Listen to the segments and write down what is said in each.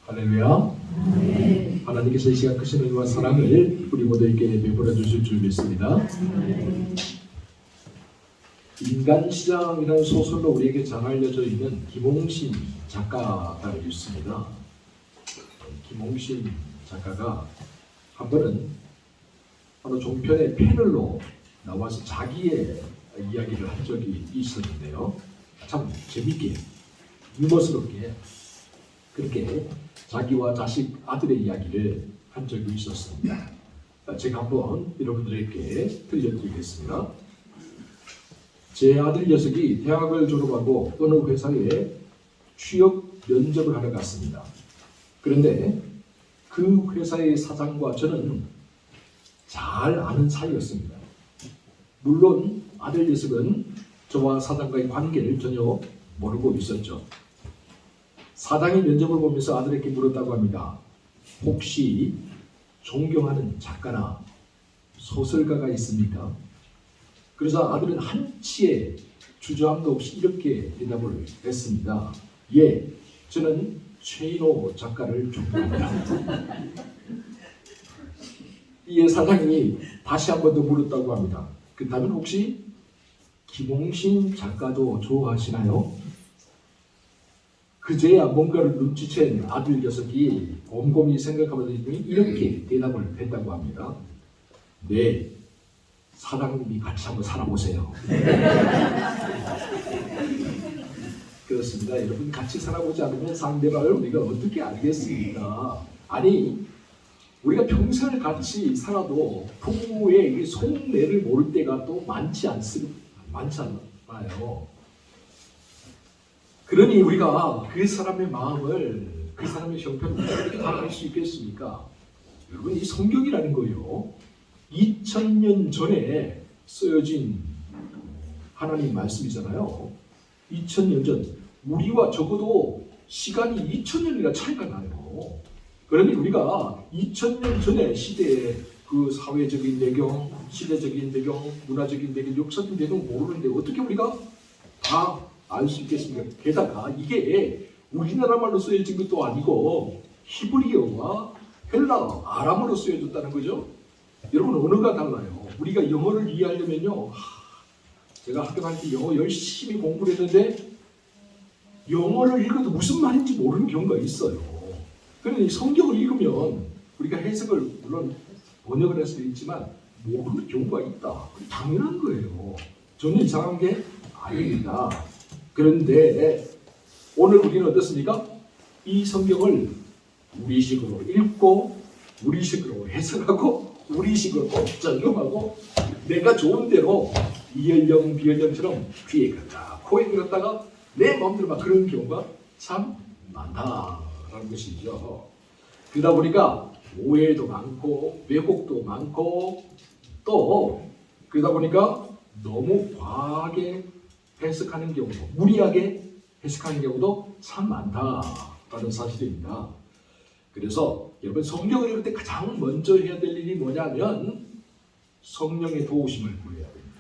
할렐루야. 네. 하나님께서 이 시간 크신 은혜와 사랑을 우리 모두에게 베풀어 주실 줄 믿습니다. 인간시장이라는 소설로 우리에게 잘 알려져 있는 김홍신 작가가 있습니다. 김홍신 작가가 한 번은 어느 종편의 패널로 나와서 자기의 이야기를 한 적이 있었는데요. 참 재밌게 유머스럽게 그렇게 자기와 자식 아들의 이야기를 한 적이 있었습니다. 제가 한번 여러분들에게 들려드리겠습니다. 제 아들 녀석이 대학을 졸업하고 어느 회사에 취업 면접을 하러 갔습니다. 그런데 그 회사의 사장과 저는 잘 아는 사이였습니다. 물론 아들 녀석은 저와 사장과의 관계를 전혀 모르고 있었죠. 사장이 면접을 보면서 아들에게 물었다고 합니다. 혹시 존경하는 작가나 소설가가 있습니까? 그래서 아들은 한치의 주저함도 없이 이렇게 대답을 했습니다. 예, 저는 최인호 작가를 존경합니다. 이에 사장이 다시 한 번 더 물었다고 합니다. 그렇다면 혹시 김홍신 작가도 좋아하시나요? 그제야 뭔가를 눈치챈 아들 녀석이 곰곰이 생각하면서 이렇게 대답을 했다고 합니다. 네, 사장님이 같이 한번 살아보세요. 그렇습니다. 여러분, 같이 살아보지 않으면 상대방을 우리가 어떻게 알겠습니까? 아니, 우리가 평생을 같이 살아도 부부의 속내를 모를 때가 또 많지 않나요? 그러니 우리가 그 사람의 마음을, 그 사람의 형편을 어떻게 다 알 수 있겠습니까? 여러분, 이 성경이라는 거요, 2000년 전에 쓰여진 하나님 말씀이잖아요. 2000년 전, 우리와 적어도 시간이 2000년이나 차이가 나요. 그러니 우리가 2000년 전의 시대의 그 사회적인 배경, 시대적인 배경, 문화적인 배경, 역사적인 배경 모르는데 어떻게 우리가 다 알 수 있겠습니까? 게다가 이게 우리나라 말로 쓰여진 것도 아니고 히브리어와 헬라어, 아람어로 쓰여졌다는 거죠. 여러분, 언어가 달라요. 우리가 영어를 이해하려면요, 제가 학교 다닐 때 영어 열심히 공부를 했는데 영어를 읽어도 무슨 말인지 모르는 경우가 있어요. 그러니 성경을 읽으면 우리가 해석을 물론 번역을 할 수도 있지만 모르는 경우가 있다. 당연한 거예요. 전혀 이상한 게 아닙니다. 그런데 오늘 우리는 어떻습니까? 이 성경을 우리식으로 읽고 우리식으로 해석하고 우리식으로 또 적용하고 내가 좋은 대로 이연령 비연령처럼 귀에 들었다 코에 들었다가 내 마음대로 막 그런 경우가 참 많다라는 것이죠. 그러다 보니까 오해도 많고 왜곡도 많고 또 그러다 보니까 너무 과하게 해석하는 경우도, 무리하게 해석하는 경우도 참 많다라는 사실입니다. 그래서 여러분, 성경을 읽을 때 가장 먼저 해야 될 일이 뭐냐면 성령의 도우심을 구해야 됩니다.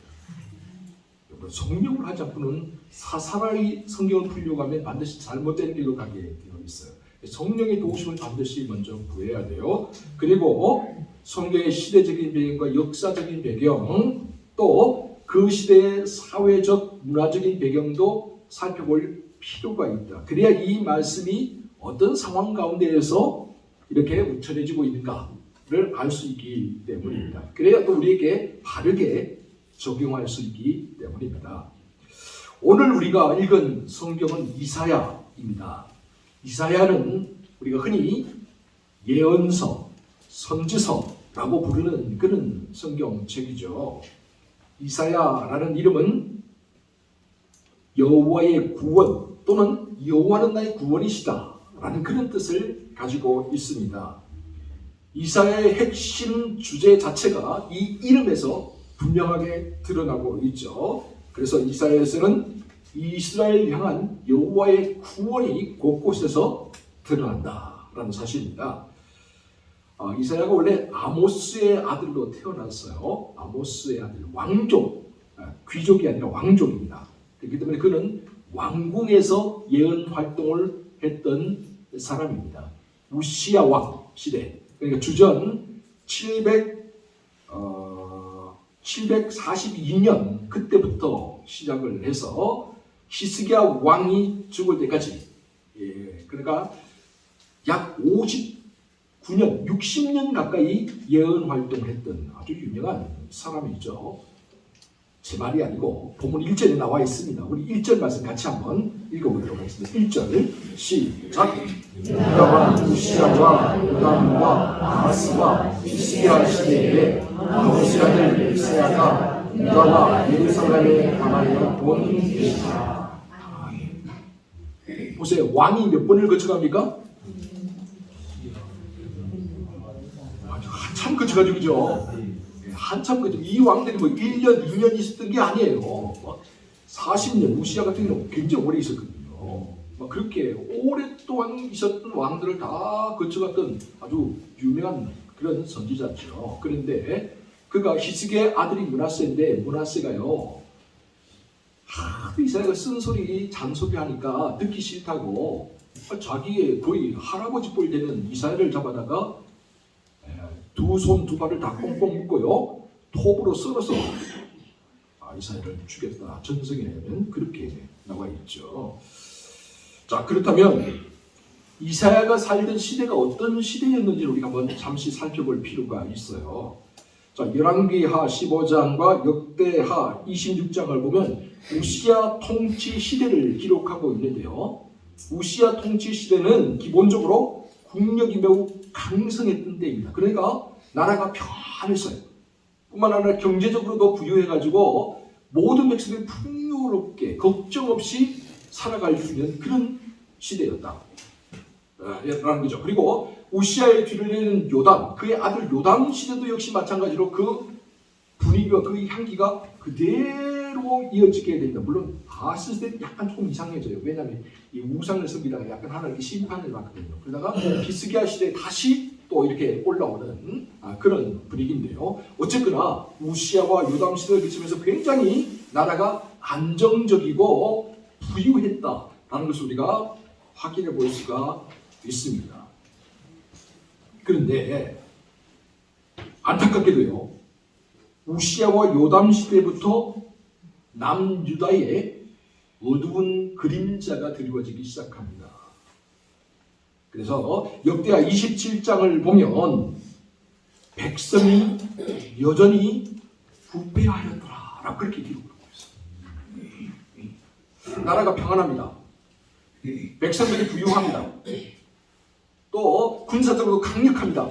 여러분, 성령을 하지 않고는 사사라이 성경을 풀려고 하면 반드시 잘못된 길로 가게 되어 있어요. 성령의 도우심을 반드시 먼저 구해야 돼요. 그리고 성경의 시대적인 배경과 역사적인 배경, 또 그 시대의 사회적, 문화적인 배경도 살펴볼 필요가 있다. 그래야 이 말씀이 어떤 상황 가운데에서 이렇게 우천해지고 있는가를 알 수 있기 때문입니다. 그래야 또 우리에게 바르게 적용할 수 있기 때문입니다. 오늘 우리가 읽은 성경은 이사야입니다. 이사야는 우리가 흔히 예언서, 선지서라고 부르는 그런 성경책이죠. 이사야라는 이름은 여호와의 구원 또는 여호와는 나의 구원이시다 라는 그런 뜻을 가지고 있습니다. 이사야의 핵심 주제 자체가 이 이름에서 분명하게 드러나고 있죠. 그래서 이사야에서는 이스라엘 향한 여호와의 구원이 곳곳에서 드러난다라는 사실입니다. 이사야가 원래 아모스의 아들로 태어났어요. 아모스의 아들, 왕족, 귀족이 아니라 왕족입니다. 그렇기 때문에 그는 왕궁에서 예언 활동을 했던 사람입니다. 우시야 왕 시대, 그러니까 주전 742년 그때부터 시작을 해서 히스기야 왕이 죽을 때까지, 그러니까 약 59년, 60년 가까이 예언 활동을 했던 아주 유명한 사람이죠. 제 말이 아니고 본문 1절에 나와 있습니다. 우리 1절 말씀 같이 한번 읽어보도록 하겠습니다. 1절 시작. 유다와 우시야와 요담과 아하스와 히스기야 시대에 아모스 아들 이사야가 유다와 예루살렘에 강하여 본 것이다. 보세요. 왕이 몇 번을 거쳐갑니까? 한참 거쳐가지고죠. 한참 거쳐. 이 왕들이 뭐 1년, 2년 있었던 게 아니에요. 40년, 우시야 같은 경우는 굉장히 오래 있었거든요. 그렇게 오랫동안 있었던 왕들을 다 거쳐갔던 아주 유명한 그런 선지자죠. 그런데 그가 히스기야 아들이 므낫세인데, 므낫세가요, 이사야가 쓴 소리 잔소리 하니까 듣기 싫다고 자기의 거의 할아버지 뻘 되는 이사야를 잡아다가 두 손 두 발을 다 꽁꽁 묶고요, 톱으로 썰어서 이사야를 죽였다. 전성에는 그렇게 나와 있죠. 자, 그렇다면 이사야가 살던 시대가 어떤 시대였는지 우리가 한번 잠시 살펴볼 필요가 있어요. 자, 열왕기하 15장과 역대하 26장을 보면 우시야 통치 시대를 기록하고 있는데요. 우시야 통치 시대는 기본적으로 국력이 매우 강성했던 때입니다. 그러니까 나라가 편했어요. 뿐만 아니라 경제적으로도 부유해가지고 모든 백성들이 풍요롭게 걱정 없이 살아갈 수 있는 그런 시대였다. 라는 거죠. 그리고 우시야의 뒤를 이는 요담, 그의 아들 요담 시대도 역시 마찬가지로 그 분위기와 그 향기가 그대로 이어지게 됩니다. 물론 아하스 시대는 약간 조금 이상해져요. 왜냐하면 이 우상을 섬기다가 약간 하나님께 심판을 받거든요. 그러다가 히스기야 시대에 다시 또 이렇게 올라오는 그런 분위기인데요. 어쨌거나 우시야와 요담 시대를 거치면서 굉장히 나라가 안정적이고 부유했다라는 것을 우리가 확인해 볼 수가 있습니다. 그런데 안타깝게도요, 우시야와 요담 시대부터 남유다에 어두운 그림자가 드리워지기 시작합니다. 그래서 역대하 27장을 보면 백성이 여전히 부패하였더라 라고 그렇게 기록하고 있어요. 나라가 평안합니다. 백성들이 부유합니다. 또 군사적으로 강력합니다.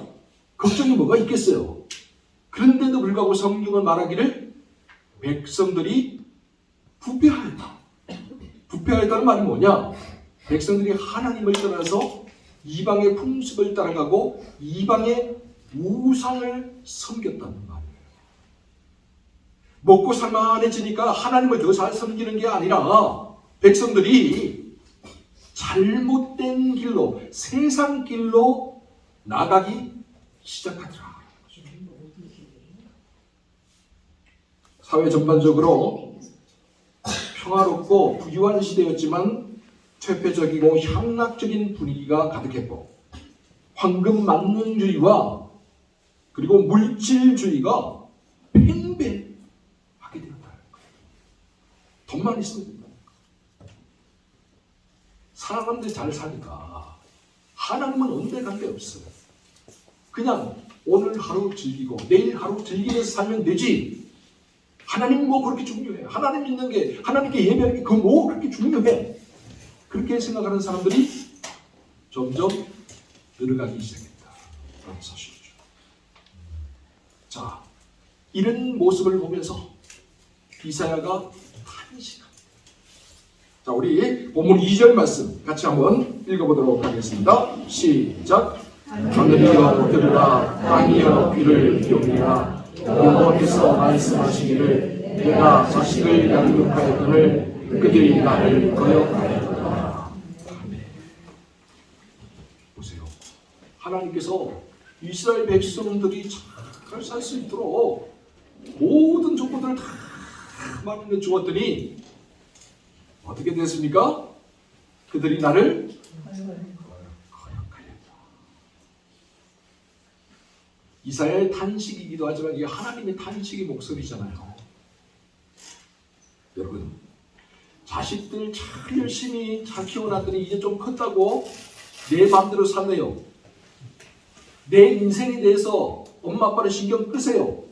걱정이 뭐가 있겠어요. 그런데도 불구하고 성경은 말하기를 백성들이 부패하였다. 부패하였다는 말이 뭐냐? 백성들이 하나님을 떠나서 이방의 풍습을 따라가고 이방의 우상을 섬겼다는 말이에요. 먹고 살만해지니까 하나님을 더 잘 섬기는 게 아니라 백성들이 잘못된 길로, 세상 길로 나가기 시작하더라. 사회 전반적으로 평화롭고 부유한 시대였지만 퇴폐적이고 향락적인 분위기가 가득했고 황금만능주의와 그리고 물질주의가 팽배하게 되었다. 돈만 있으면 된다. 사람들이 잘 사니까 하나님은 언제간데 없어요. 그냥 오늘 하루 즐기고 내일 하루 즐기면서 살면 되지. 하나님 뭐 그렇게 중요해? 하나님 믿는 게, 하나님께 예배하는 게 그 뭐 그렇게 중요해? 그렇게 생각하는 사람들이 점점 늘어가기 시작했다. 라는 사실이죠. 자, 이런 모습을 보면서 이사야가 탄식합니다. 자, 우리 본문 2절 말씀 같이 한번 읽어보도록 하겠습니다. 시작. 하늘이여 들으라, 땅이여 귀를 기울이라. 여호와께서 말씀하시기를 내가 자식을 양육하였거늘 그들이 나를 거역하였도다. 보세요. 하나님께서 이스라엘 백성들이 잘 살 수 있도록 모든 조건들을 다 마련해 주었더니 어떻게 됐습니까? 그들이 나를 거역하였다. 이사야의 탄식이기도 하지만 이게 하나님의 탄식의 목소리잖아요. 여러분, 자식들 잘 열심히 잘 키워놨더니 이제 좀 컸다고 내 마음대로 살래요. 내 인생에 대해서 엄마 아빠를 신경 끄세요.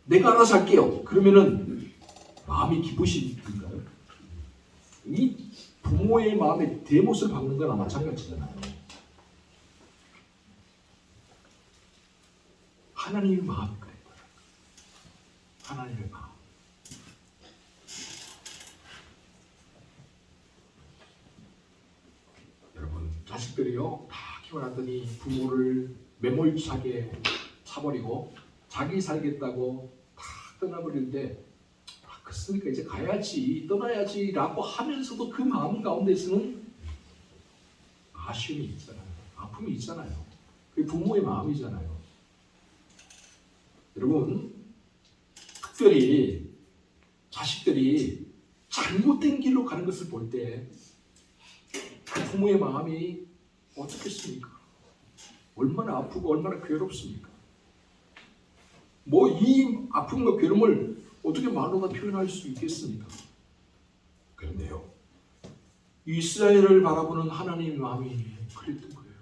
내가 알아서 할게요. 그러면은 마음이 기쁘신가요? 이 부모의 마음에 대못을 박는 거나 마찬가지잖아요. 하나님의 마음이 그래요. 하나님의 마음. 여러분, 자식들이요 다 키워놨더니 부모를 매몰차게 차버리고 자기 살겠다고 다 떠나버릴 때 그랬으니까 이제 가야지, 떠나야지 라고 하면서도 그 마음 가운데서는 아쉬움이 있잖아요. 아픔이 있잖아요. 그게 부모의 마음이잖아요. 여러분, 특별히 자식들이 잘못된 길로 가는 것을 볼 때 그 부모의 마음이 어떻겠습니까? 얼마나 아프고 얼마나 괴롭습니까? 뭐 이 아픔과 괴로움을 어떻게 말로만 표현할 수 있겠습니까? 그런데요, 이스라엘을 바라보는 하나님의 마음이 그랬던 거예요.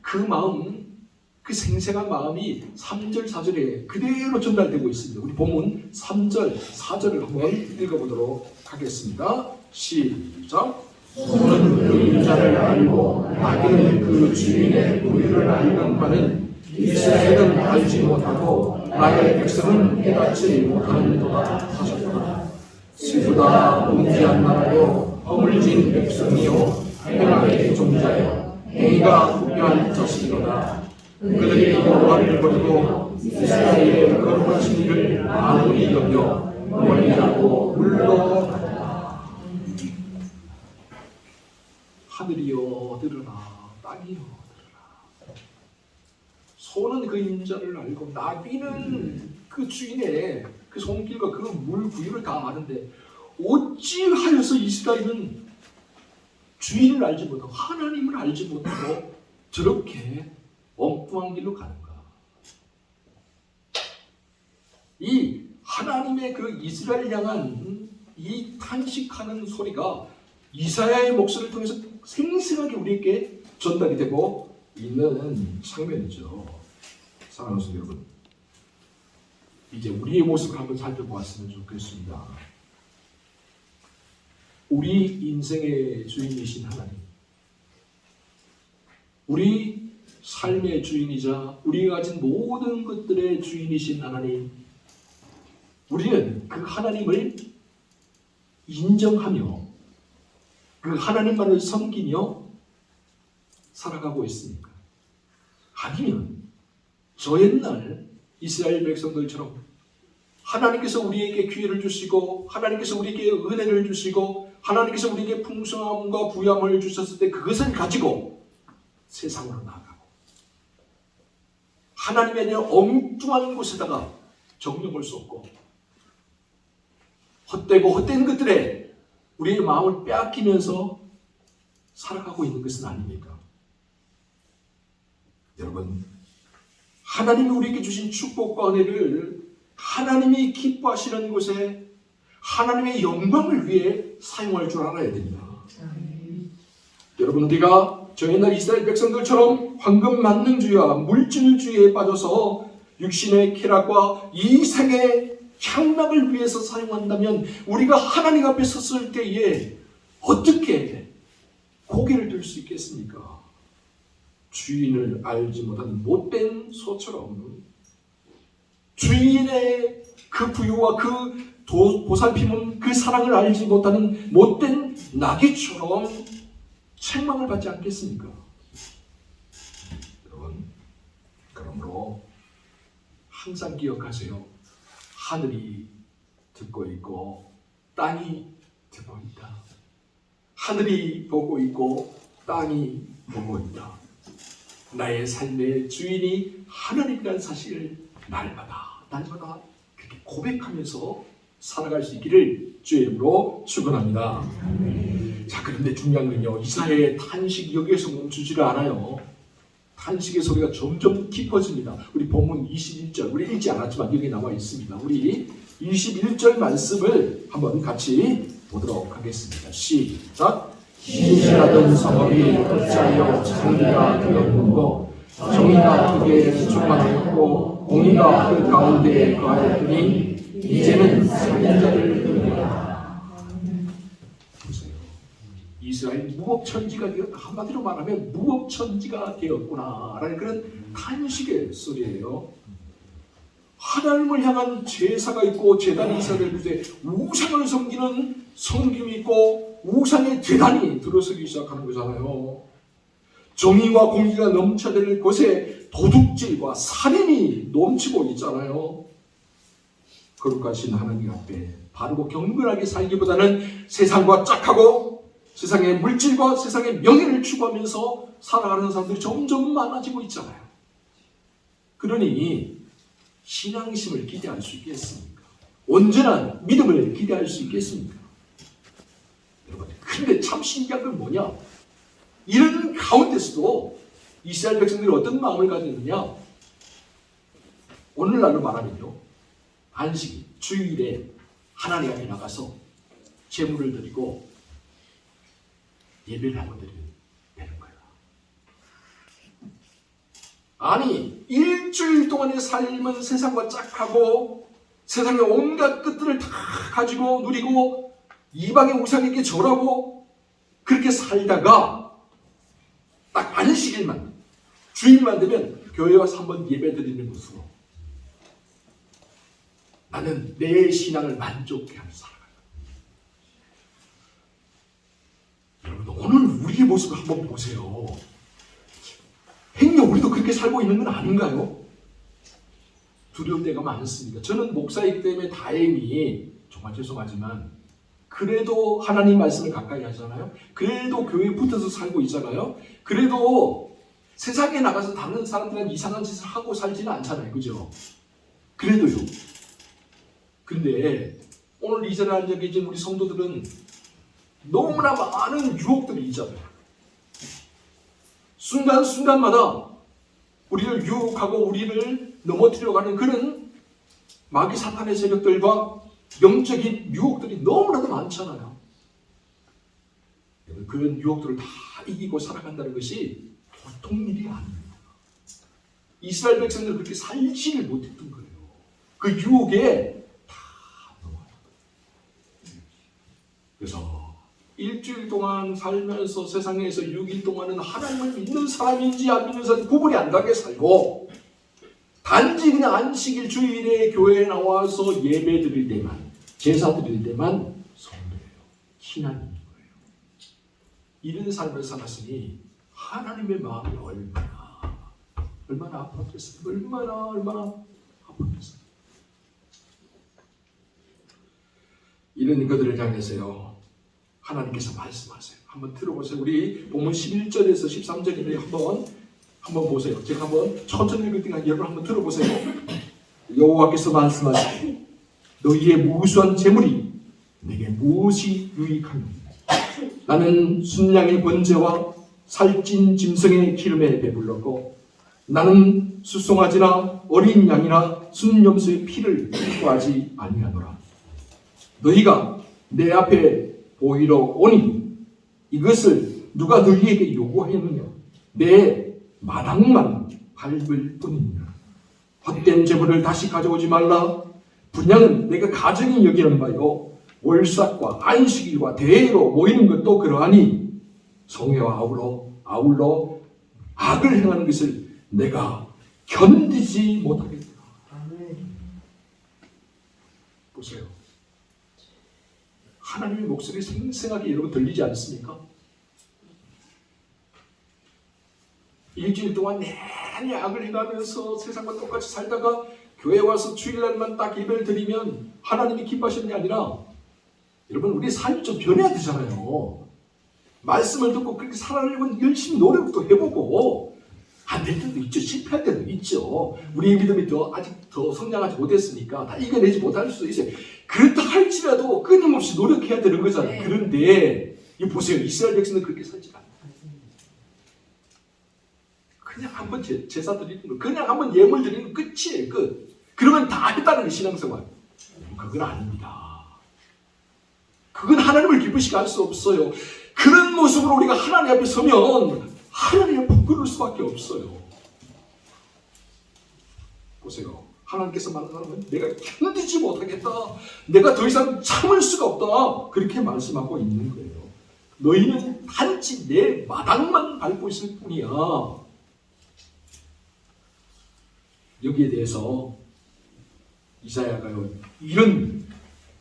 그 마음, 그 생생한 마음이 3절, 4절에 그대로 전달되고 있습니다. 우리 본문 3절, 4절을 한번 읽어보도록 하겠습니다. 시작. 소는 그 인자를 알고 나귀는 그 주인의 부유를 알는 바는 이스라엘은 알지 못하고 나의 백성은 깨닫지 못하는도다 하셨구나. 슬프다 문지한 나라요 허물진 백성이요 행악의 종자요 행위가 후벼한 자식이로다. 그들이 여호와를 버리고 이스라엘의 거룩하신 이를 아무리 여겨 멀리하고 물러가다. 하늘이여 들으라, 땅이여 들으라. 소는 그 인자를 알고 나귀는 그 주인의 그 손길과 그 물 구유를 다 아는데 어찌하여서 이스라엘은 주인을 알지 못하고 하나님을 알지 못하고 저렇게 엉뚱한 길로 가는가? 이 하나님의 그 이스라엘 향한 이 탄식하는 소리가 이사야의 목소리를 통해서 생생하게 우리에게 전달이 되고 있는 장면이죠. 사랑하는 성도 여러분, 이제 우리의 모습을 한번 살펴보았으면 좋겠습니다. 우리 인생의 주인이신 하나님, 우리 삶의 주인이자 우리가 가진 모든 것들의 주인이신 하나님, 우리는 그 하나님을 인정하며 그 하나님만을 섬기며 살아가고 있습니까? 아니면 저 옛날 이스라엘 백성들처럼 하나님께서 우리에게 기회를 주시고 하나님께서 우리에게 은혜를 주시고 하나님께서 우리에게 풍성함과 부양을 주셨을 때 그것을 가지고 세상으로 나아가고 하나님이 아니라 엉뚱한 곳에다가 정령을 쏟고 헛되고 헛된 것들에 우리의 마음을 빼앗기면서 살아가고 있는 것은 아닙니까? 여러분, 하나님이 우리에게 주신 축복과 은혜를 하나님이 기뻐하시는 곳에 하나님의 영광을 위해 사용할 줄 알아야 됩니다. 여러분, 우리가 저 옛날 이스라엘 백성들처럼 황금 만능주의와 물질주의에 빠져서 육신의 쾌락과 이생의 향락을 위해서 사용한다면 우리가 하나님 앞에 섰을 때에 어떻게 고개를 들 수 있겠습니까? 주인을 알지 못한 못된 소처럼 주인의 그 부유와 그 보살핌은 그 사랑을 알지 못하는 못된 나귀처럼 책망을 받지 않겠습니까? 여러분, 그러므로 항상 기억하세요. 하늘이 듣고 있고 땅이 듣고 있다. 하늘이 보고 있고 땅이 보고 있다. 나의 삶의 주인이 하나님이라는 사실을 날마다 그렇게 고백하면서 살아갈 수 있기를 주의 이름으로 축원합니다. 자, 그런데 중요한 건요, 이스라엘의 탄식이 여기에서 멈추지를 않아요. 탄식의 소리가 점점 깊어집니다. 우리 본문 21절, 우리 읽지 않았지만 여기 나와 있습니다. 우리 21절 말씀을 한번 같이 보도록 하겠습니다. 시작. 신실하던 성읍이 어찌하여 정의가 되었는고 정의가 그게 충만하였고 공의가 그 가운데에 거하였더니 이제는 살인자를 끊으라. 보세요. 이스라엘 무법천지가 되었다. 한마디로 말하면 무법천지가 되었구나 라는 그런 탄식의 소리예요. 하나님을 향한 제사가 있고 제단이 있어야 될 곳에 우상을 섬기는 섬김이 있고 우상의 제단이 들어서기 시작하는 거잖아요. 정의와 공의가 넘쳐들 곳에 도둑질과 살인이 넘치고 있잖아요. 거룩하신 하나님 앞에 바르고 경건하게 살기보다는 세상과 짝하고 세상의 물질과 세상의 명예를 추구하면서 살아가는 사람들이 점점 많아지고 있잖아요. 그러니 신앙심을 기대할 수 있겠습니까? 온전한 믿음을 기대할 수 있겠습니까? 여러분, 근데 참 신기한 건 뭐냐? 이런 가운데서도 이스라엘 백성들이 어떤 마음을 가졌느냐? 오늘날로 말하면요, 안식일, 주일에 하나님 앞에 나가서 제물을 드리고 예배를 하고 드리면 되는 거야. 아니, 일주일 동안의 삶은 세상과 짝하고 세상의 온갖 끝들을 다 가지고 누리고 이방의 우상에게 절하고 그렇게 살다가 딱 안식일만, 주일만 되면 교회 와서 한번 예배 드리는 것으로 나는 내 신앙을 만족해 하는 사람. 여러분, 오늘 우리의 모습을 한번 보세요. 행여 우리도 그렇게 살고 있는 건 아닌가요? 두려울 때가 많습니다. 저는 목사이기 때문에 다행히, 정말 죄송하지만 그래도 하나님 말씀을 가까이 하잖아요. 그래도 교회에 붙어서 살고 있잖아요. 그래도 세상에 나가서 다른 사람들은 이상한 짓을 하고 살지는 않잖아요. 그죠? 그래도요. 근데 오늘 이 자리에 앉아 계신 우리 성도들은 너무나 많은 유혹들이 있잖아요. 순간순간마다 우리를 유혹하고 우리를 넘어뜨리려고 하는 그런 마귀 사탄의 세력들과 영적인 유혹들이 너무나도 많잖아요. 그런 유혹들을 다 이기고 살아간다는 것이 보통 일이 아닙니다. 이스라엘 백성들은 그렇게 살지를 못했던 거예요. 그 유혹에 다 넘어가요. 그래서 일주일 동안 살면서 세상에서 6일 동안은 하나님을 믿는 사람인지 안 믿는 사람인지 구분이 안 가게 살고 단지 그냥 안식일 주일에 교회에 나와서 예배 드릴 때만, 제사 드릴 때만 성도예요. 신앙인 거예요. 이런 삶을 살았으니 하나님의 마음이 얼마나 아팠겠어요. 얼마나 아팠겠어요. 이런 것들을 향해서요, 하나님께서 말씀하세요. 한번 들어보세요. 우리 본문 11절에서 13절인데 한번 보세요. 제가 한번 천천히 읽을 테니까 여러분 한번 들어보세요. 여호와께서 말씀하시되 너희의 무수한 재물이 내게 무엇이 유익하냐? 나는 순양의 번제와 살찐 짐승의 기름에 배불렀고 나는 수송아지나 어린 양이나 순염소의 피를 구하지 아니하노라. 너희가 내 앞에 보이러 오니 이것을 누가 너희에게 요구하였느냐? 내 마당만 밟을 뿐이니라. 헛된 재물을 다시 가져오지 말라. 분양은 내가 가정이 여기는 바요 월삭과 안식일과 대회로 모이는 것도 그러하니 성회와 아울러 악을 행하는 것을 내가 견디지 못하겠다. 보세요. 하나님의 목소리 생생하게 여러분 들리지 않습니까? 일주일 동안 내내 악을 행하면서 세상과 똑같이 살다가 교회 와서 주일날만 딱 예배를 드리면 하나님이 기뻐하시는 게 아니라 여러분 우리 삶이 좀 변해야 되잖아요. 말씀을 듣고 그렇게 살아내려고 열심히 노력도 해보고 안 될 때도 있죠. 실패할 때도 있죠. 우리의 믿음이 아직 더 성장하지 못했으니까 다 이겨내지 못할 수도 있어요. 그렇다 할지라도 끊임없이 노력해야 되는 거잖아요. 네. 그런데 이 보세요. 이스라엘 백성은 그렇게 살지 않아요. 그냥 한번 제사 드리는 거, 그냥 한번 예물 드리는 거 끝이에요. 끝. 그러면 다 했다는 게 신앙생활. 그건 아닙니다. 그건 하나님을 기쁘시게 할 수 없어요. 그런 모습으로 우리가 하나님 앞에 서면 하나님을 부끄러울 수밖에 없어요. 보세요. 하나님께서 말하는 내가 견디지 못하겠다. 내가 더 이상 참을 수가 없다. 그렇게 말씀하고 있는 거예요. 너희는 단지 내 마당만 밟고 있을 뿐이야. 여기에 대해서 이사야가요 이런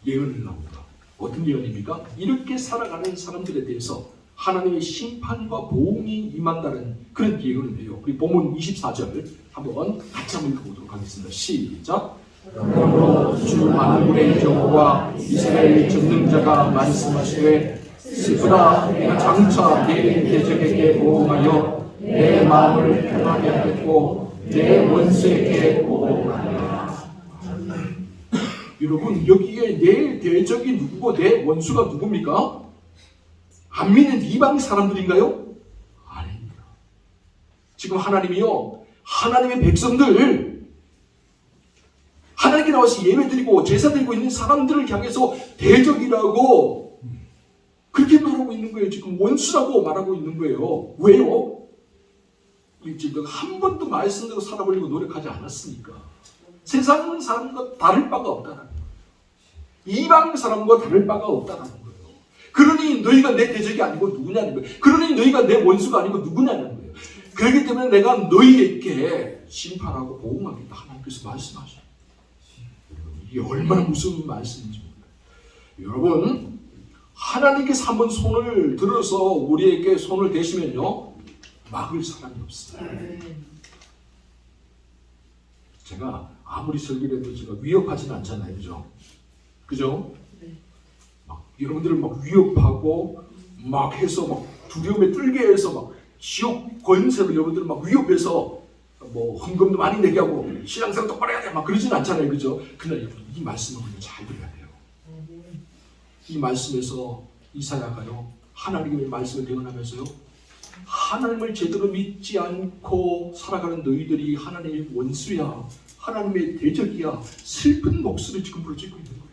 예언을 나옵니다. 어떤 예언입니까? 이렇게 살아가는 사람들에 대해서 하나님의 심판과 보응이 임한다는 그런 예언을 해요. 우리 본문 24절 한번 같이 한번 읽어보도록 하겠습니다. 시작. 그러므로 주 만군의 여호와 이스라엘 전능자가 말씀하시되 슬프다. 내가 장차 내 대적에게 보응하여 내 마음을 편하게 하겠고 내 원수에게 보응하리라. 여러분, 여기에 내 대적이 누구고 내 원수가 누굽니까? 안 믿는 이방 사람들인가요? 아닙니다. 지금 하나님이요, 하나님의 백성들, 하나님께 나와서 예배드리고 제사드리고 있는 사람들을 향해서 대적이라고 그렇게 말하고 있는 거예요. 지금 원수라고 말하고 있는 거예요. 왜요? 일주일 한 번도 말씀대로 살아보려고 노력하지 않았으니까. 세상 사람과 다를 바가 없다는 거예요. 이방 사람과 다를 바가 없다는 거예요. 그러니 너희가 내 대적이 아니고 누구냐는 거예요. 그러니 너희가 내 원수가 아니고 누구냐는 거예요. 그렇기 때문에 내가 너희에게 심판하고 보응하겠다. 하나님께서 말씀하셔요. 이게 얼마나 무서운 말씀인지 모르겠어요. 여러분, 하나님께서 한번 손을 들어서 우리에게 손을 대시면요, 막을 사람이 없어요. 제가 아무리 설교를 해도 제가 위협하지는 않잖아요. 그죠? 그죠? 막 여러분들을 막 위협하고 막 해서 막 두려움에 떨게 해서 막 지옥 권세로 여러분들을 막 위협해서 뭐 헌금도 많이 내게 하고 신앙생활 똑바로 해야 돼 막 그러진 않잖아요. 그죠? 그러나 이 말씀을 우리가 잘 들어야 돼요. 이 말씀에서 이사야가요, 하나님의 말씀을 대언하면서요, 하나님을 제대로 믿지 않고 살아가는 너희들이 하나님의 원수야, 하나님의 대적이야, 슬픈 목소리 지금 부르짖고 있는 거예요.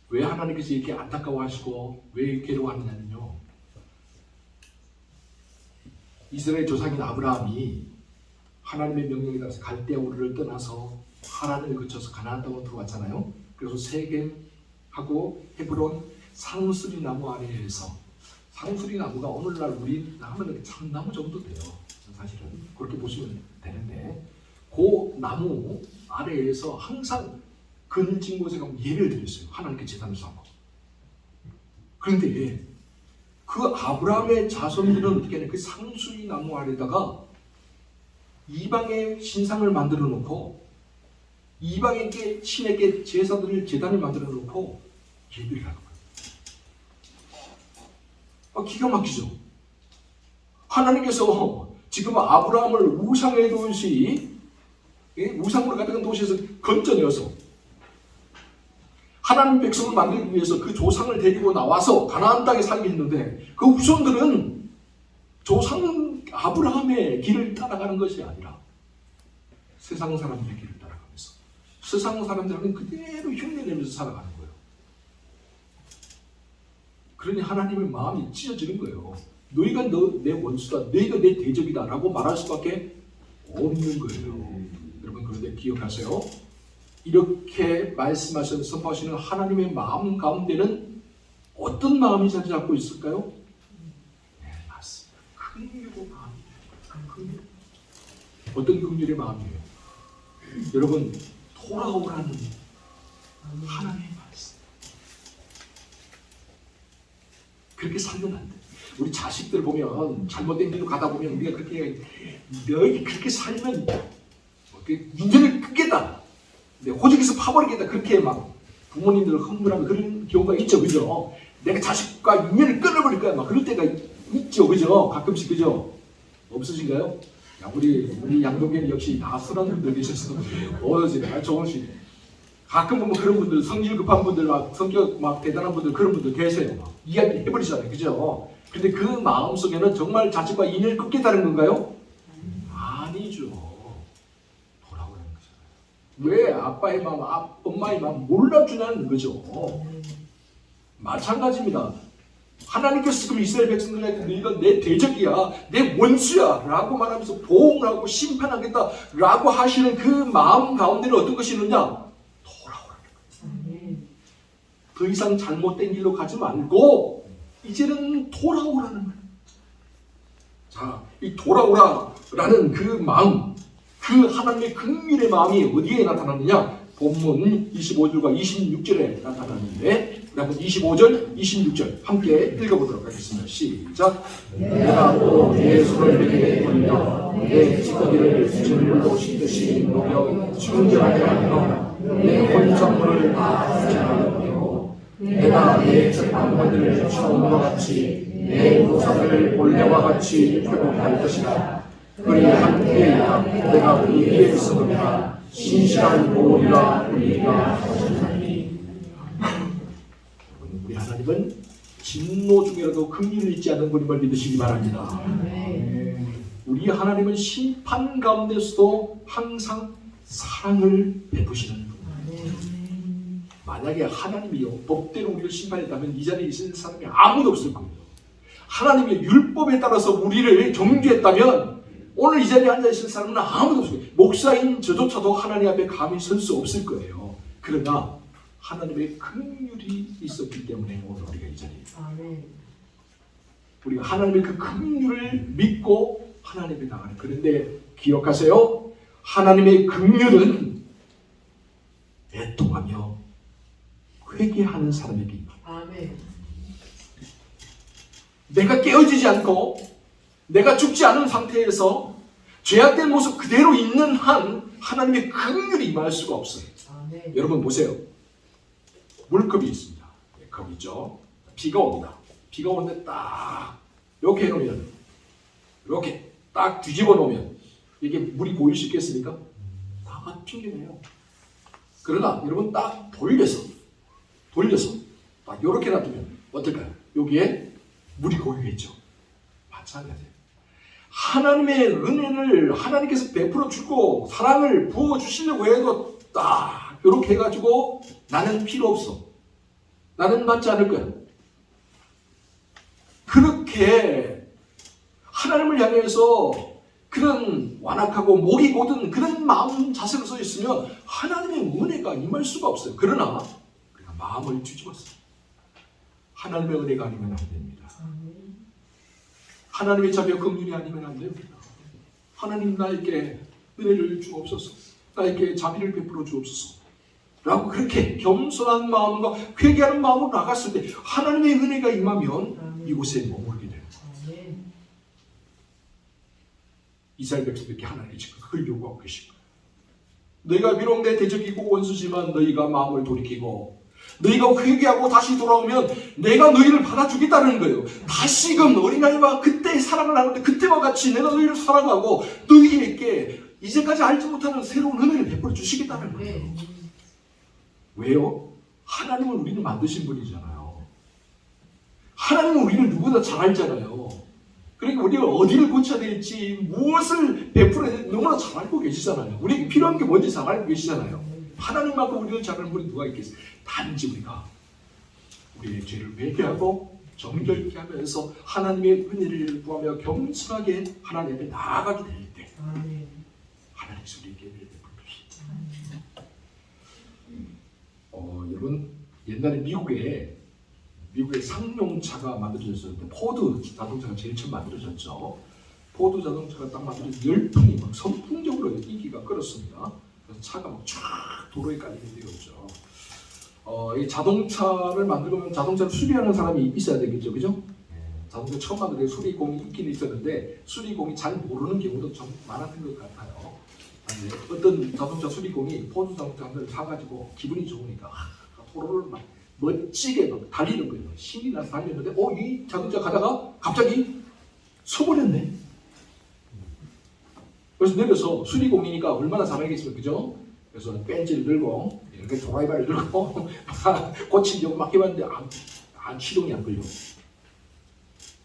왜 하나님께서 이렇게 안타까워하시고 왜 괴로워하느냐면요, 이스라엘 조상인 아브라함이 하나님의 명령에 따라서 갈대아 우르를 떠나서 하란을 거쳐서 가나안 땅으로 들어왔잖아요. 그래서 세겜하고 헤브론 상수리 나무 아래에서, 상수리 나무가 오늘날 우리 하면 참나무 정도 돼요. 사실은 그렇게 보시면 되는데, 그 나무 아래에서 항상 그늘진 곳에 가면 예배를 드렸어요. 하나님께 제단을 삼고. 그런데 그 아브라함의 자손들은 어떻게 하냐, 그 상수리 나무 아래다가 이방의 신상을 만들어 놓고 이방에게 신에게 제사들을 제단을 만들어 놓고 예배를 하는 거예요. 기가 막히죠. 하나님께서 지금 아브라함을 우상의 도시, 우상으로 가득한 도시에서 건져내어서 하나님 백성을 만들기 위해서 그 조상을 데리고 나와서 가나안 땅에 살게 했는데, 그 후손들은 조상 아브라함의 길을 따라가는 것이 아니라 세상 사람들의 길을 따라가면서 세상 사람들은 그대로 흉내내면서 살아가는 거예요. 그러니 하나님의 마음이 찢어지는 거예요. 너희가 내 원수다, 너희가 내 대적이다 라고 말할 수밖에 없는 거예요. 여러분, 그런데 기억하세요. 이렇게 말씀하셔서 선포하시는 하나님의 마음 가운데는 어떤 마음이 자리 잡고 있을까요? 네, 맞습니다. 긍휼의 마음이에요. 어떤 긍휼의 마음이에요? 여러분, 돌아오라는 하나님의 말씀. 그렇게 살면 안 돼. 우리 자식들 보면 잘못된 길로 가다 보면 우리가 그렇게, 너희 그렇게 살면 인연을 끊겠다, 호적에서 파버리겠다, 그렇게 막 부모님들을 흥분하면 그런 경우가 있죠. 그죠? 내가 자식과 인연을 끊어버릴 거야 막 그럴 때가 있죠. 그죠? 가끔씩. 그죠? 없으신가요? 야, 우리 양동경 역시 다 선한 분들 계셔서 좋으시네. 가끔 보면 그런 분들, 성질 급한 분들, 막 성격 막 대단한 분들, 그런 분들 계세요. 막 이야기 해버리잖아요, 그죠? 근데 그 마음 속에는 정말 자식과 인연을 끊겠다는 건가요? 아니죠. 돌아오라는 거잖아요. 왜 아빠의 마음, 엄마의 마음 몰라주냐는 거죠. 마찬가지입니다. 하나님께서 지금 이스라엘 백성들에게 너희가 내 대적이야, 내 원수야 라고 말하면서 보응을 하고 심판하겠다 라고 하시는 그 마음 가운데는 어떤 것이 있느냐? 돌아오라는 거예요. 더 이상 잘못된 길로 가지 말고 이제는 돌아오라는 거예요. 자, 이 돌아오라라는 그 마음, 그 하나님의 긍휼의 마음이 어디에 나타나느냐? 본문 25절과 26절에 나타나는데 한번 25절, 26절 함께 읽어보도록 하겠습니다. 시작. 내가 또 내 손을 내게 돌려 내 찌꺼기를 진물로 씻듯이 녹여 충전하게 하며 내 혼성물을 다 제하여 내가 내 재판관들을 처음과 같이 내 무사를 본래와 같이 회복할 것이다. 그리 함께야 내가 의에 있으므로 신실한 보리라 우리가 하셨나니. 우리 하나님은 진노 중에라도 긍휼을 잊지 않는 분임을 믿으시기 바랍니다. 우리 하나님은 심판 가운데서도 항상 사랑을 베푸시는 분입니다. 만약에 하나님이요 법대로 우리를 심판했다면 이 자리에 있는 사람이 아무도 없을 거예요. 하나님의 율법에 따라서 우리를 정죄했다면 오늘 이 자리에 앉아있을 사람은 아무도 없을 거예요. 목사인 저조차도 하나님 앞에 감히 설 수 없을 거예요. 그러나 하나님의 긍휼이 있었기 때문에 오늘 우리가 이 자리에 우리가 하나님의 그 긍휼을 믿고 하나님에 나가는. 그런데 기억하세요. 하나님의 긍휼은 애통하며 회개하는 사람에게 내가 깨어지지 않고 내가 죽지 않은 상태에서 죄악된 모습 그대로 있는 한 하나님의 긍휼이 임할 수가 없어요. 여러분 보세요. 물컵이 있습니다. 컵이죠. 비가 옵니다. 비가 오는데 딱 이렇게 해놓으면 이렇게 딱 뒤집어 놓으면 이게 물이 고일 수 있겠습니까? 다 튕겨내요. 그러나 여러분 딱 돌려서 딱 이렇게 놔두면 어떨까요? 여기에 물이 고이겠죠. 마찬가지예요. 하나님의 은혜를 하나님께서 베풀어 주고 사랑을 부어 주시려고 해도 딱 이렇게 해가지고 나는 필요 없어. 나는 받지 않을 거야. 그렇게 하나님을 향해서 그런 완악하고 목이 고든 그런 마음 자세로 서 있으면 하나님의 은혜가 임할 수가 없어요. 그러나 우리가 마음을 뒤집었어요. 하나님의 은혜가 아니면 안 됩니다. 하나님의 자비와 긍휼이 아니면 안 됩니다. 하나님 나에게 은혜를 주옵소서. 나에게 자비를 베풀어 주옵소서. 라고 그렇게 겸손한 마음과 회개하는 마음으로 나갔을 때 하나님의 은혜가 임하면 이곳에 머물게 됩니다. 이스라엘 백성들께 하나님이 지금 그걸 요구하고 계신 거예요. 너희가 비록 내 대적이고 원수지만 너희가 마음을 돌이키고 너희가 회개하고 다시 돌아오면 내가 너희를 받아주겠다는 거예요. 다시금 어린아이와 그때의 사랑을 나누는데 그때와 같이 내가 너희를 사랑하고 너희에게 이제까지 알지 못하는 새로운 은혜를 베풀어 주시겠다는 거예요. 왜요? 하나님은 우리를 만드신 분이잖아요. 하나님은 우리를 누구보다 잘 알잖아요. 그러니까 우리가 어디를 고쳐야 될지 무엇을 베풀어야 될지 너무나 잘 알고 계시잖아요. 우리에게 필요한 게 뭔지 잘 알고 계시잖아요. 하나님만큼 우리를 잘 아는 분이 누가 있겠어요? 단지 우리가 우리의 죄를 회개하고 정결케 하면서 하나님의 은혜를 구하며 겸손하게 하나님 앞에 나아가게 될 때 하나님께서 우리에게 은혜를 베풀으십니다. 여러분 옛날에 미국에 상용차가 만들어졌었는데 포드 자동차가 제일 처음 만들어졌죠. 포드 자동차가 딱 만들어서 열풍이 막 선풍적으로 인기가 끌었습니다. 그래서 차가 막 쫙 도로에 깔리게 되었죠. 이 자동차를 만들려면 자동차를 수리하는 사람이 있어야 되겠죠, 그죠? 자동차 처음 만들 때 수리공이 있긴 있었는데 수리공이 잘 모르는 경우도 좀 많았던 것 같아요. 어떤 자동차 수리공이 포드 자동차를 사가지고 기분이 좋으니까 도로를 막 멋지게 막 달리는 거예요. 신이 나서 달렸는데 이 자동차 가다가 갑자기 서버렸네. 그래서 내려서 수리공이니까 얼마나 잘하겠습니까? 그죠? 그래서 벤치를 들고 이렇게 드라이버를 들고 고치려고 막 해봤는데 시동이 안 걸려.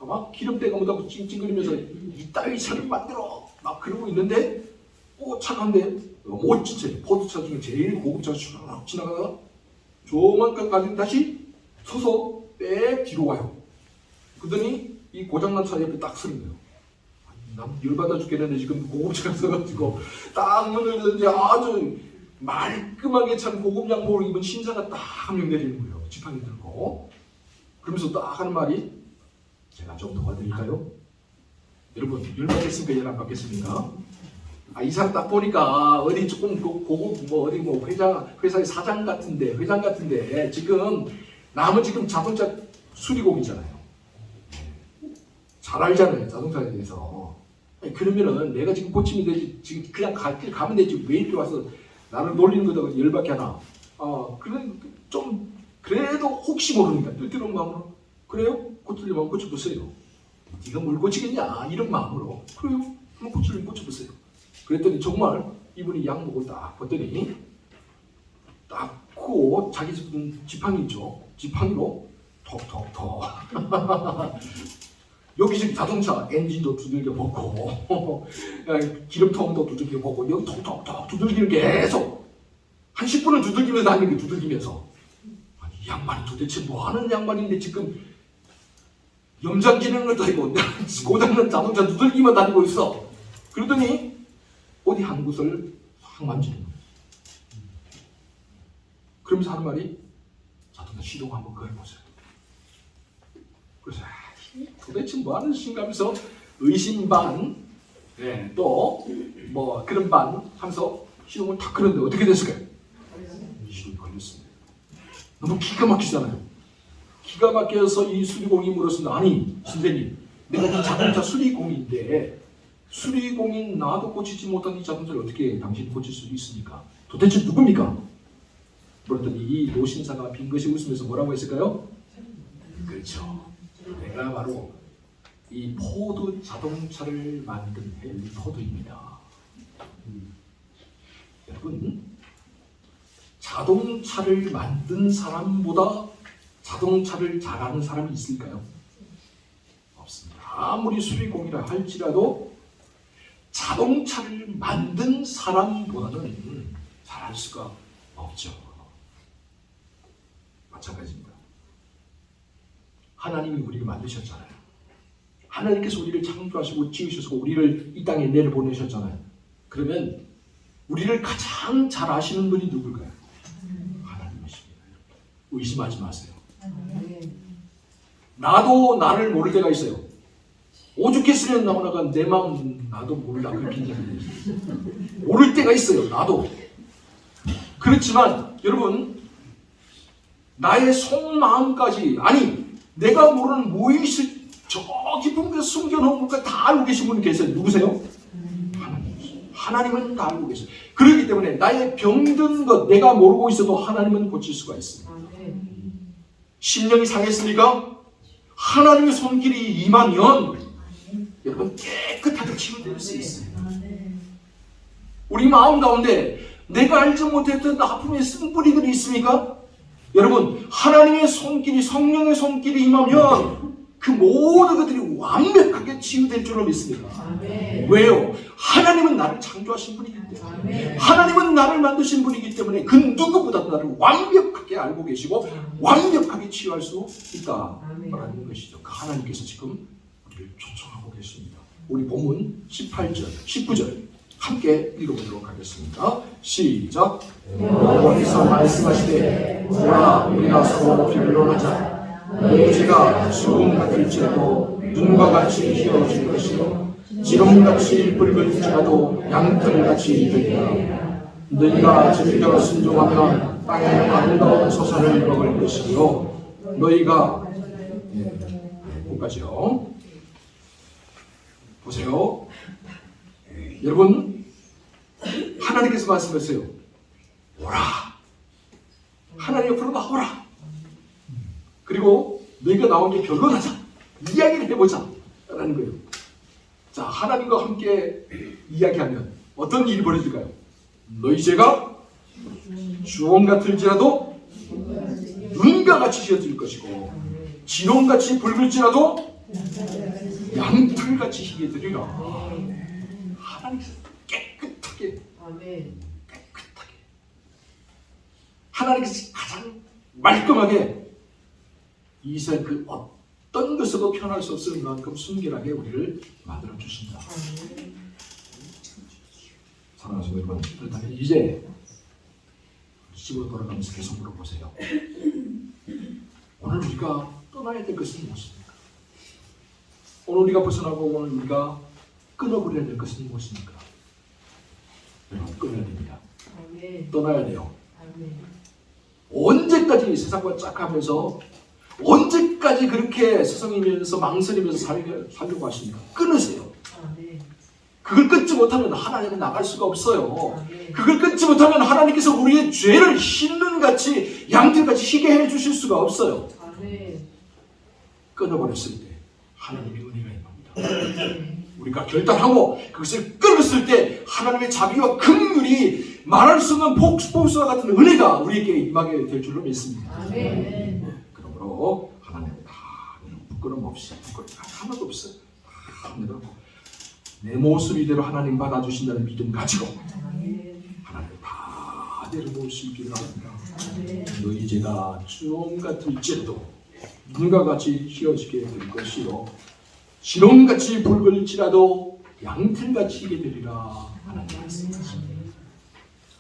막 기름때가 묻어서 찡찡거리면서 이따위 차를 만들어 막 그러고 있는데 차가 한대 멋진 차, 포드차 중에 제일 고급 차가 쭉 지나가다가 조만간까지 다시 서서 빽 뒤로 와요. 그러더니 이 고장난 차 옆에 딱 서는 거예요. 난 열받아 죽겠는데 지금 고급차가 서가지고 딱 문을 열는데 아주 말끔하게 찬 고급 양복을 입은 신사가 딱 한 명 내리는 거예요. 지팡이 들고. 그러면서 딱 하는 말이 제가 좀 도와드릴까요? 여러분 열받겠습니까? 열 안 받겠습니까? 이 사람 딱 보니까 어디 조금 고급 어디 회사의 사장 같은데 회장 같은데 지금 남은 지금 자동차 수리공이잖아요. 잘 알잖아요 자동차에 대해서. 그러면은 내가 지금 고치면 되지 지금 그냥 길 가면 되지 왜 이렇게 와서 나를 놀리는 거다가 열받게 하나. 그런 좀 그래도 혹시 모르니까 뜨뜨러운 마음으로 그래요? 고치려면 고쳐보세요. 네가 뭘 고치겠냐 이런 마음으로 그래요? 한번 고치려면 고쳐보세요. 그랬더니 정말 이분이 양복을 딱 벗더니 딱 그 자기 지팡이 있죠. 지팡이로 톡톡톡 여기 지금 자동차 엔진도 두들겨 보고 기름통도 두들겨 보고 여기 톡톡톡 두들기는 계속 한 10분을 두들기면서 다니는 게 두들기면서 이 양반이 도대체 뭐 하는 양반인데 지금 염장 지르는 것도 아니고 고장난 자동차 두들기만 다니고 있어. 그러더니 어디 한 곳을 확 만지는 거예요. 그러면서 하는 말이 자동차 시동 한번 걸어보세요. 그래서 도대체 뭐 하는 짓인가 하면서 의심 반, 또 뭐 그런 반 하면서 시동을 탁 걸었는데 어떻게 됐을까요? 시동이 걸렸습니다. 너무 기가 막히잖아요. 기가 막혀서 이 수리공이 물었습니다. 아니 선생님 내가 이 자동차 수리공인데 수리공인 나도 고치지 못한 이 자동차를 어떻게 당신이 고칠 수 있습니까? 도대체 누굽니까? 그랬더니 이 노신사가 빙긋이 웃으면서 뭐라고 했을까요? 그렇죠. 내가 바로 이 포드 자동차를 만든 헨리 포드입니다. 여러분 자동차를 만든 사람보다 자동차를 잘하는 사람이 있을까요? 없습니다. 아무리 수리공이라 할지라도 자동차를 만든 사람보다는 잘할 수가 없죠. 마찬가지입니다. 하나님이 우리를 만드셨잖아요. 하나님께서 우리를 창조하시고 지으셔서 우리를 이 땅에 내려보내셨잖아요. 그러면 우리를 가장 잘 아시는 분이 누굴까요? 하나님이십니다. 의심하지 마세요. 나도 나를 모를 때가 있어요. 오죽했으면 나오다가 내 마음 나도 몰라 그렇게 얘기해요. 모를 때가 있어요. 나도. 그렇지만 여러분 나의 속마음까지 아니 내가 모르는 무의식 저 깊은 곳에 숨겨놓은 것까지 다 알고 계신 분이 계세요. 누구세요? 하나님은 다 알고 계세요. 그렇기 때문에 나의 병든 것 내가 모르고 있어도 하나님은 고칠 수가 있습니다. 심령이 상했습니까? 하나님의 손길이 임하면 여러분 깨끗하게 치유될 수 있습니다. 우리 마음 가운데 내가 알지 못했던 아픔의 쓴뿌리들이 있습니까? 여러분 하나님의 손길이 성령의 손길이 임하면 그 모든 것들이 완벽하게 치유될 줄로 믿습니다. 왜요? 하나님은 나를 창조하신 분이기 때문에 하나님은 나를 만드신 분이기 때문에 그 누구보다도 나를 완벽하게 알고 계시고 완벽하게 치유할 수 있다라는 것이죠. 그 하나님께서 지금 우리를 초청하고 계십니다. 우리 본문 18절, 19절 함께 읽어보도록 하겠습니다. 시작. 여호와께서 말씀하시되 보라 우리가 서로 변론하자. 너희 죄가 죽음 같을지라도 눈과 같이 희어질 것이요 지름같이 붉을지라도 양털같이 되리라. 너희가 즐겨 순종하면 땅의 아름다운 소산을 먹을 것이요 너희가 끝까지요. 보세요. 여러분 하나님께서 말씀하세요. 오라. 하나님 옆으로 나오라. 그리고 너희가 나온 게 변론하자. 이야기를 해보자. 라는 거예요. 자, 하나님과 함께 이야기하면 어떤 일이 벌어질까요? 너희 죄가 주홍 같을지라도 눈과 같이 희어질 것이고 진홍같이 붉을지라도 양털같이 희게 되리라. 하나님께서 깨끗하게 하나님께서 가장 말끔하게 이스라엘 그 어떤 것으로 표현할 수 없을 만큼 순결하게 우리를 만들어 주신다. 사랑하시는 여러분, 그렇다면 이제 집으로 돌아가면서 계속 물어보세요. 오늘 우리가 떠나야 될 것은 무엇입니까? 오늘 우리가 벗어나고 오늘 우리가 끊어버려야 될 것은 무엇입니까? 여러분, 끊어야 됩니다. 떠나야 돼요. 언제까지 세상과 짝하면서 언제까지 그렇게 서성이면서 망설이면서 살려고 하십니까? 끊으세요. 그걸 끊지 못하면 하나님은 나갈 수가 없어요. 그걸 끊지 못하면 하나님께서 우리의 죄를 흰눈같이 양털같이 희게 해주실 수가 없어요. 끊어버렸을 때 하나님의 은혜가 임합니다. 우리가 결단하고 그것을 끊었을 때 하나님의 자비와 긍휼이 말할 수 없는 복수와 같은 은혜가 우리에게 임하게 될 줄로 믿습니다. 그러므로 하나님은 다 부끄럼 없이 부끄럼 하나도 없어요. 내 모습 이대로 하나님 받아주신다는 믿음 가지고 하나님 다 내려놓을 수 있기를 합니다. 너희 죄가 주홍 같을지라도 눈과 같이 희어지게 될 것이요 진홍같이 붉을지라도 양털같이 희게 되리라. 하나님 말씀하십니다.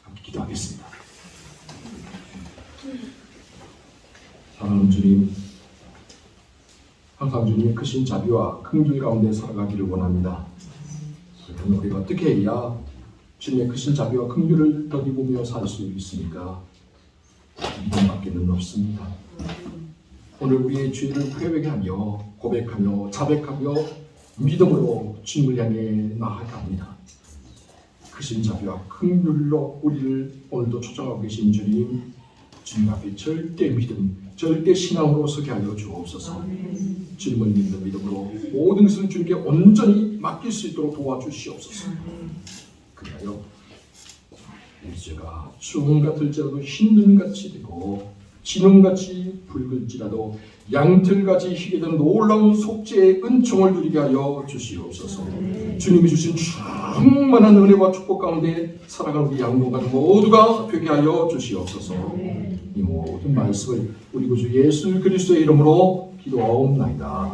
함께 기도하겠습니다. 사랑하는 주님, 항상 주님의 크신 자비와 긍휼 가운데 살아가기를 원합니다. 그러면 우리가 어떻게 해야 주님의 크신 자비와 긍휼을 덧입으며 살 수 있습니까? 믿음밖에는 없습니다. 오늘 우리의 죄를 회개하며 고백하며 자백하며 믿음으로 주님을 향해 나아갑니다. 크신 자비와 긍휼로 우리를 오늘도 초청하고 계신 주님, 주님 앞에 절대 믿음, 절대 신앙으로 서게 하여 주옵소서. 주님을 믿는 믿음으로 모든 것을 주님께 온전히 맡길 수 있도록 도와주시옵소서. 그리하여 우리 죄가 주홍 같을지라도 흰 눈같이 되고 진홍같이 붉을지라도 양털같이 희게 된 놀라운 속죄의 은총을 누리게 하여 주시옵소서. 주님이 주신 충만한 은혜와 축복 가운데 살아가는 우리 양동가족 모두가 되게 하여 주시옵소서. 이 모든 말씀을 우리 구주 예수 그리스도의 이름으로 기도하옵나이다.